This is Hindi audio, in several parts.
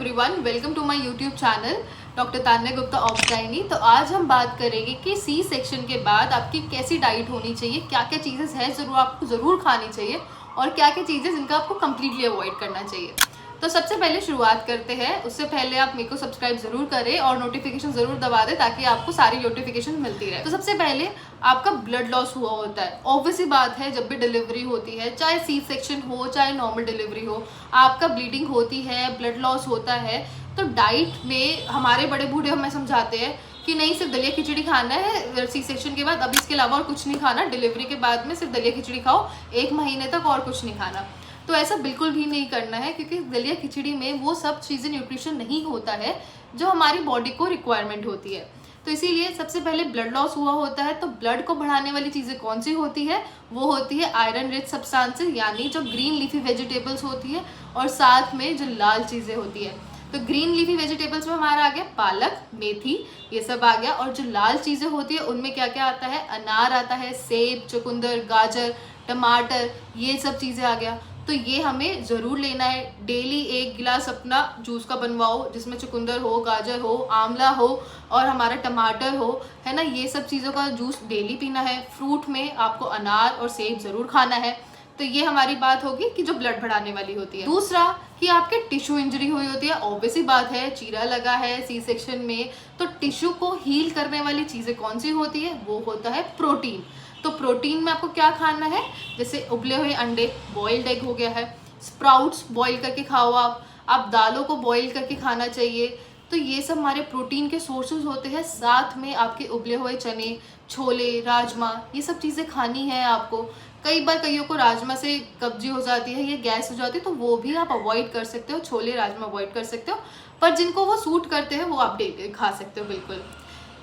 Everyone, welcome to my YouTube channel doctor Tanya Gupta ऑब्स्टाइनी। तो आज हम बात करेंगे कि सी सेक्शन के बाद आपकी कैसी डाइट होनी चाहिए, क्या क्या चीज़ें हैं ज़रूर आपको ज़रूर खानी चाहिए और क्या क्या चीज़ें जिनका आपको कम्प्लीटली अवॉइड करना चाहिए। तो सबसे पहले शुरुआत करते हैं। उससे पहले आप मेरे को सब्सक्राइब जरूर करें और नोटिफिकेशन जरूर दबा दें ताकि आपको सारी नोटिफिकेशन मिलती रहे। तो सबसे पहले आपका ब्लड लॉस हुआ होता है। ऑब्वियस सी बात है, जब भी डिलीवरी होती है, चाहे सी सेक्शन हो चाहे नॉर्मल डिलीवरी हो, आपका ब्लीडिंग होती है, ब्लड लॉस होता है। तो डाइट में हमारे बड़े बूढ़े हमें समझाते हैं कि नहीं, सिर्फ दलिया खिचड़ी खाना है सी सेक्शन के बाद, अब इसके अलावा और कुछ नहीं खाना। डिलीवरी के बाद में सिर्फ दलिया खिचड़ी खाओ 1 महीने तक, और कुछ नहीं खाना। तो ऐसा बिल्कुल भी नहीं करना है, क्योंकि दलिया खिचड़ी में वो सब चीज़ें न्यूट्रिशन नहीं होता है जो हमारी बॉडी को रिक्वायरमेंट होती है। तो इसीलिए सबसे पहले ब्लड लॉस हुआ होता है, तो ब्लड को बढ़ाने वाली चीज़ें कौन सी होती है? वो होती है आयरन रिच सब्सटेंसेस, यानी जो ग्रीन लीफी वेजिटेबल्स होती है और साथ में जो लाल चीज़ें होती है। तो ग्रीन लीफी वेजिटेबल्स में हमारा आ गया पालक, मेथी, ये सब आ गया। और जो लाल चीज़ें होती है उनमें क्या क्या आता है? अनार आता है, सेब, चुकंदर, गाजर, टमाटर, ये सब चीज़ें आ गया। तो ये हमें ज़रूर लेना है। डेली 1 गिलास अपना जूस का बनवाओ, जिसमें चुकंदर हो, गाजर हो, आंवला हो और हमारा टमाटर हो, है ना। ये सब चीज़ों का जूस डेली पीना है। फ्रूट में आपको अनार और सेब ज़रूर खाना है। तो ये हमारी बात होगी कि जो ब्लड बढ़ाने वाली होती है। दूसरा कि आपके टिश्यू इंजरी हुई होती है। ऑब्वियस ही बात है, चीरा लगा है सी सेक्शन में, तो टिश्यू को हील करने वाली चीज़ें कौन सी होती है? वो होता है प्रोटीन। तो प्रोटीन में आपको क्या खाना है? जैसे उबले हुए अंडे, बॉइल्ड एग हो गया है, स्प्राउट्स बॉईल करके खाओ आप दालों को बॉईल करके खाना चाहिए। तो ये सब हमारे प्रोटीन के सोर्सेज होते हैं। साथ में आपके उबले हुए चने, छोले, राजमा, ये सब चीज़ें खानी है आपको। कई बार कईयों को राजमा से कब्जी हो जाती है, ये गैस हो जाती है, तो वो भी आप अवॉइड कर सकते हो। छोले राजमा अवॉइड कर सकते हो, पर जिनको वो सूट करते हैं वो आप डेली खा सकते हो बिल्कुल।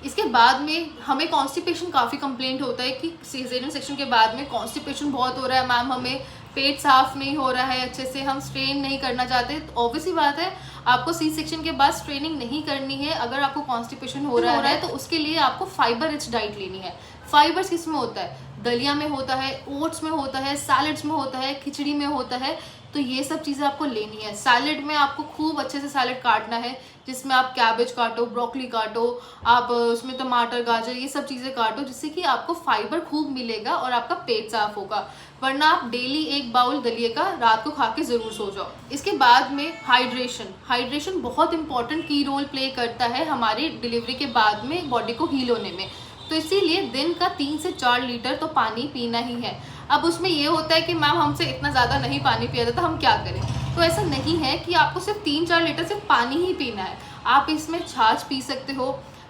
इसके बाद में हमें कॉन्स्टिपेशन काफ़ी कंप्लेंट होता है कि सीजेरियन सेक्शन के बाद में कॉन्स्टिपेशन बहुत हो रहा है मैम, हमें पेट साफ नहीं हो रहा है अच्छे से, हम स्ट्रेन नहीं करना चाहते। तो ऑब्वियस ही बात है, आपको सी सेक्शन के बाद स्ट्रेनिंग नहीं करनी है। अगर आपको कॉन्स्टिपेशन हो रहा है तो उसके लिए आपको फाइबर रिच डाइट लेनी है। फाइबर्स किस में होता है? दलिया में होता है, ओट्स में होता है, सैलड्स में होता है, खिचड़ी में होता है। तो ये सब चीज़ें आपको लेनी है। सैलड में आपको खूब अच्छे से सैलड काटना है, जिसमें आप कैबेज काटो, ब्रोकली काटो, आप उसमें टमाटर, गाजर, ये सब चीज़ें काटो, जिससे कि आपको फाइबर खूब मिलेगा और आपका पेट साफ होगा। वरना आप डेली 1 बाउल दलिए का रात को खा के ज़रूर सो जाओ। इसके बाद में हाइड्रेशन बहुत इंपॉर्टेंट की रोल प्ले करता है हमारी डिलीवरी के बाद में बॉडी को हील होने में। तो इसीलिए दिन का 3 से 4 लीटर तो पानी पीना ही है। अब उसमें ये होता है कि मैम हमसे इतना ज़्यादा नहीं पानी पिया जाता, हम क्या करें? तो ऐसा नहीं है कि आपको सिर्फ 3-4 लीटर सिर्फ पानी ही पीना है। आप इसमें छाछ पी सकते हो,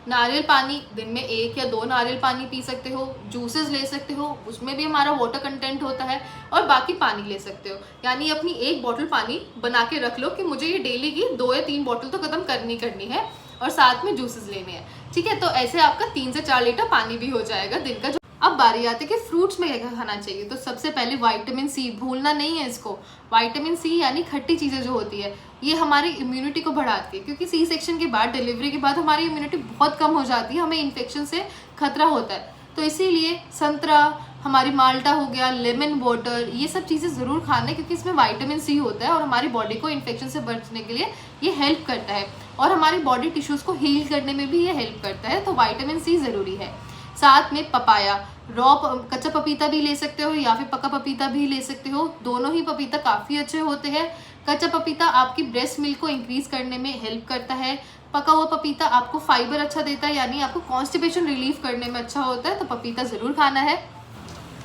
नारियल पानी दिन में 1 या 2 नारियल पानी पी सकते हो, जूसेस ले सकते हो, उसमें भी हमारा वाटर कंटेंट होता है, और बाकी पानी ले सकते हो। यानी अपनी 1 बॉटल पानी बना के रख लो कि मुझे ये डेली की 2 या 3 बॉटल तो ख़त्म करनी है, और साथ में जूसेस लेने हैं। ठीक है, तो ऐसे आपका 3 से 4 लीटर पानी भी हो जाएगा दिन का। अब बारी आती है कि फ्रूट्स में क्या खाना चाहिए। तो सबसे पहले विटामिन सी, भूलना नहीं है इसको। विटामिन सी यानी खट्टी चीज़ें जो होती है, ये हमारी इम्यूनिटी को बढ़ाती है, क्योंकि सी सेक्शन के बाद, डिलीवरी के बाद हमारी इम्यूनिटी बहुत कम हो जाती है, हमें इन्फेक्शन से खतरा होता है। तो इसीलिए संतरा, हमारी माल्टा हो गया, लेमन वाटर, ये सब चीज़ें ज़रूर खाना है, क्योंकि इसमें विटामिन सी होता है और हमारी बॉडी को इन्फेक्शन से बचने के लिए ये हेल्प करता है, और हमारी बॉडी टिश्यूज़ को हील करने में भी ये हेल्प करता है। तो विटामिन सी ज़रूरी है। साथ में पपाया, कच्चा पपीता भी ले सकते हो या फिर पका पपीता भी ले सकते हो। दोनों ही पपीता काफ़ी अच्छे होते हैं। कच्चा पपीता आपकी ब्रेस्ट मिल्क को इंक्रीज करने में हेल्प करता है। पका हुआ पपीता आपको फाइबर अच्छा देता है, यानी आपको कॉन्स्टिपेशन रिलीफ करने में अच्छा होता है। तो पपीता ज़रूर खाना है।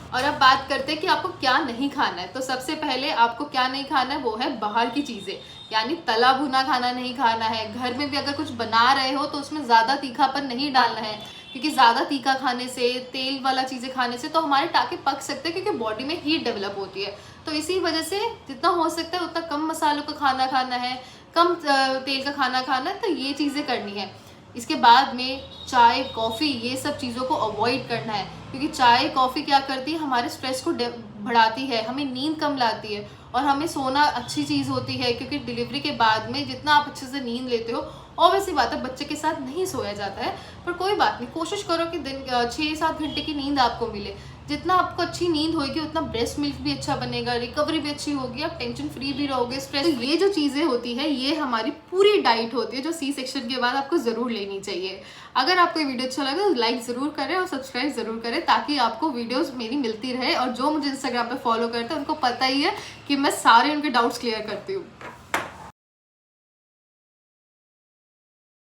और अब बात करते हैं कि आपको क्या नहीं खाना है। तो सबसे पहले आपको क्या नहीं खाना है, वो है बाहर की चीज़ें, यानी तला भुना खाना नहीं खाना है। घर में भी अगर कुछ बना रहे हो तो उसमें ज़्यादा तीखापन नहीं डालना है, क्योंकि ज़्यादा तीखा खाने से, तेल वाला चीज़ें खाने से तो हमारे टाँके पक सकते हैं, क्योंकि बॉडी में हीट डेवलप होती है। तो इसी वजह से जितना हो सकता है उतना कम मसालों का खाना खाना है, कम तेल का खाना खाना है। तो ये चीज़ें करनी है। इसके बाद में चाय, कॉफ़ी, ये सब चीज़ों को अवॉइड करना है, क्योंकि चाय कॉफ़ी क्या करती है, हमारे स्ट्रेस को बढ़ाती है, हमें नींद कम लाती है, और हमें सोना अच्छी चीज़ होती है, क्योंकि डिलीवरी के बाद में जितना आप अच्छे से नींद लेते हो, ऑब्वियसली बात है बच्चे के साथ नहीं सोया जाता है, पर कोई बात नहीं, कोशिश करो कि दिन 6-7 घंटे की नींद आपको मिले। जितना आपको अच्छी नींद होगी उतना ब्रेस्ट मिल्क भी अच्छा बनेगा, रिकवरी भी अच्छी होगी, आप टेंशन फ्री भी रहोगे, स्ट्रेस। तो ये जो चीज़ें होती है ये हमारी पूरी डाइट होती है जो सी सेक्शन के बाद आपको ज़रूर लेनी चाहिए। अगर आपको ये वीडियो अच्छा लगा तो लाइक ज़रूर करें और सब्सक्राइब ज़रूर करें ताकि आपको वीडियोस मेरी मिलती रहे। और जो मुझे इंस्टाग्राम पे फॉलो करते हैं उनको पता ही है कि मैं सारे उनके डाउट्स क्लियर करती हूँ।